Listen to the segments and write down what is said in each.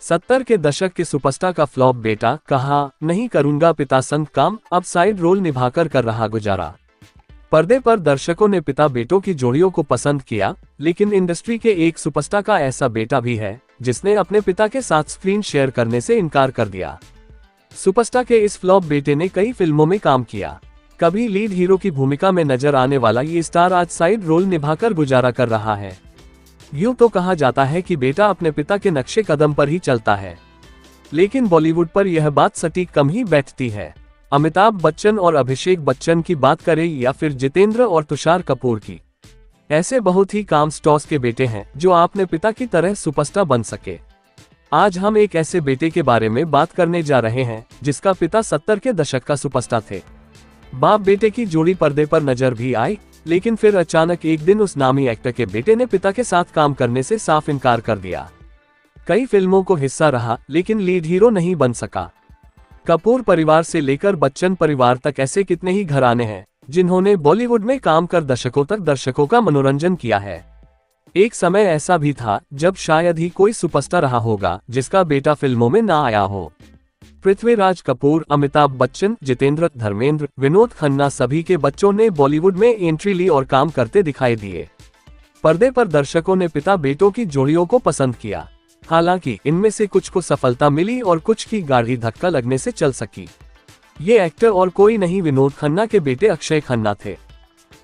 70 के दशक के सुपरस्टार का फ्लॉप बेटा, कहा नहीं करूंगा पिता संग काम, अब साइड रोल निभाकर कर रहा गुजारा। पर्दे पर दर्शकों ने पिता बेटों की जोड़ियों को पसंद किया, लेकिन इंडस्ट्री के एक सुपरस्टार का ऐसा बेटा भी है जिसने अपने पिता के साथ स्क्रीन शेयर करने से इनकार कर दिया। सुपरस्टार के इस फ्लॉप बेटे ने कई फिल्मों में काम किया। कभी लीड हीरो की भूमिका में नजर आने वाला ये स्टार आज साइड रोल निभाकर गुजारा कर रहा है। यूं तो कहा जाता है कि बेटा अपने पिता के नक्शे कदम पर ही चलता है, लेकिन बॉलीवुड पर यह बात सटीक कम ही बैठती है। अमिताभ बच्चन और अभिषेक बच्चन की बात करें या फिर जितेंद्र और तुषार कपूर की, ऐसे बहुत ही काम स्टार्स के बेटे हैं जो अपने पिता की तरह सुपरस्टार बन सके। आज हम एक ऐसे बेटे के बारे में बात करने जा रहे हैं जिसका पिता 70 के दशक का सुपरस्टार थे। बाप बेटे की जोड़ी पर्दे पर नजर भी आई, लेकिन फिर अचानक एक दिन उस नामी एक्टर के बेटे ने पिता के साथ काम करने से साफ इनकार कर दिया। कई फिल्मों को हिस्सा रहा, लेकिन लीड हीरो नहीं बन सका। कपूर परिवार से लेकर बच्चन परिवार तक ऐसे कितने ही घराने हैं जिन्होंने बॉलीवुड में काम कर दशकों तक दर्शकों का मनोरंजन किया है। एक समय ऐसा भी था जब शायद ही कोई सुपरस्टार रहा होगा जिसका बेटा फिल्मों में ना आया हो। पृथ्वीराज कपूर, अमिताभ बच्चन, जितेंद्र, धर्मेंद्र, विनोद खन्ना सभी के बच्चों ने बॉलीवुड में एंट्री ली और काम करते दिखाई दिए। पर्दे पर दर्शकों ने पिता बेटों की जोड़ियों को पसंद किया। हालांकि इनमें से कुछ को सफलता मिली और कुछ की गाढ़ी धक्का लगने से चल सकी। ये एक्टर और कोई नहीं, विनोद खन्ना के बेटे अक्षय खन्ना थे।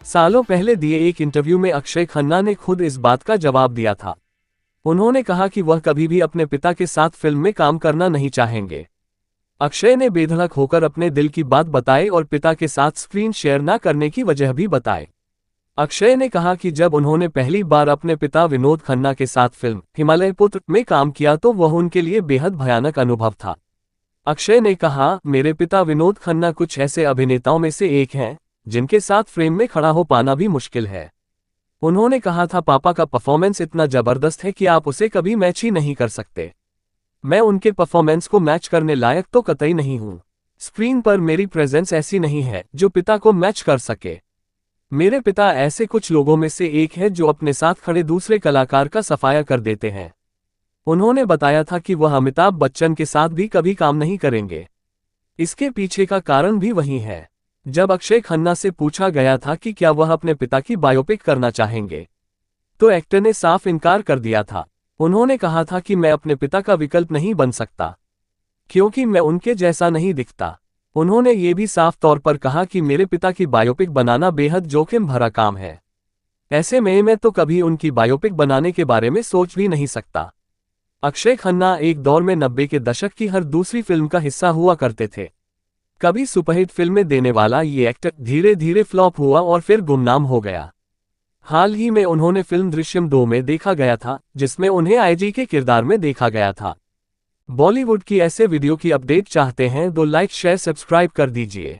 सालों पहले दिए एक इंटरव्यू में अक्षय खन्ना ने खुद इस बात का जवाब दिया था। उन्होंने कहा कि वह कभी भी अपने पिता के साथ फिल्म में काम करना नहीं चाहेंगे। अक्षय ने बेधड़क होकर अपने दिल की बात बताई और पिता के साथ स्क्रीन शेयर न करने की वजह भी बताई। अक्षय ने कहा कि जब उन्होंने पहली बार अपने पिता विनोद खन्ना के साथ फिल्म हिमालय पुत्र में काम किया तो वह उनके लिए बेहद भयानक अनुभव था। अक्षय ने कहा, मेरे पिता विनोद खन्ना कुछ ऐसे अभिनेताओं में से एक हैं जिनके साथ फ्रेम में खड़ा हो पाना भी मुश्किल है। उन्होंने कहा था, पापा का परफॉर्मेंस इतना जबरदस्त है कि आप उसे कभी मैच ही नहीं कर सकते। मैं उनके परफॉर्मेंस को मैच करने लायक तो कतई नहीं हूं। स्क्रीन पर मेरी प्रेजेंस ऐसी नहीं है जो पिता को मैच कर सके। मेरे पिता ऐसे कुछ लोगों में से एक है जो अपने साथ खड़े दूसरे कलाकार का सफाया कर देते हैं। उन्होंने बताया था कि वह अमिताभ बच्चन के साथ भी कभी काम नहीं करेंगे। इसके पीछे का कारण भी वही है। जब अक्षय खन्ना से पूछा गया था कि क्या वह अपने पिता की बायोपिक करना चाहेंगे, तो एक्टर ने साफ इनकार कर दिया था। उन्होंने कहा था कि मैं अपने पिता का विकल्प नहीं बन सकता क्योंकि मैं उनके जैसा नहीं दिखता। उन्होंने ये भी साफ तौर पर कहा कि मेरे पिता की बायोपिक बनाना बेहद जोखिम भरा काम है। ऐसे में मैं तो कभी उनकी बायोपिक बनाने के बारे में सोच भी नहीं सकता। अक्षय खन्ना एक दौर में 90 के दशक की हर दूसरी फिल्म का हिस्सा हुआ करते थे। कभी सुपरहिट फिल्में देने वाला ये एक्टर धीरे धीरे फ्लॉप हुआ और फिर गुमनाम हो गया। हाल ही में उन्होंने फिल्म दृश्यम 2 में देखा गया था, जिसमें उन्हें आईजी के किरदार में देखा गया था। बॉलीवुड की ऐसे वीडियो की अपडेट चाहते हैं तो लाइक शेयर सब्सक्राइब कर दीजिए।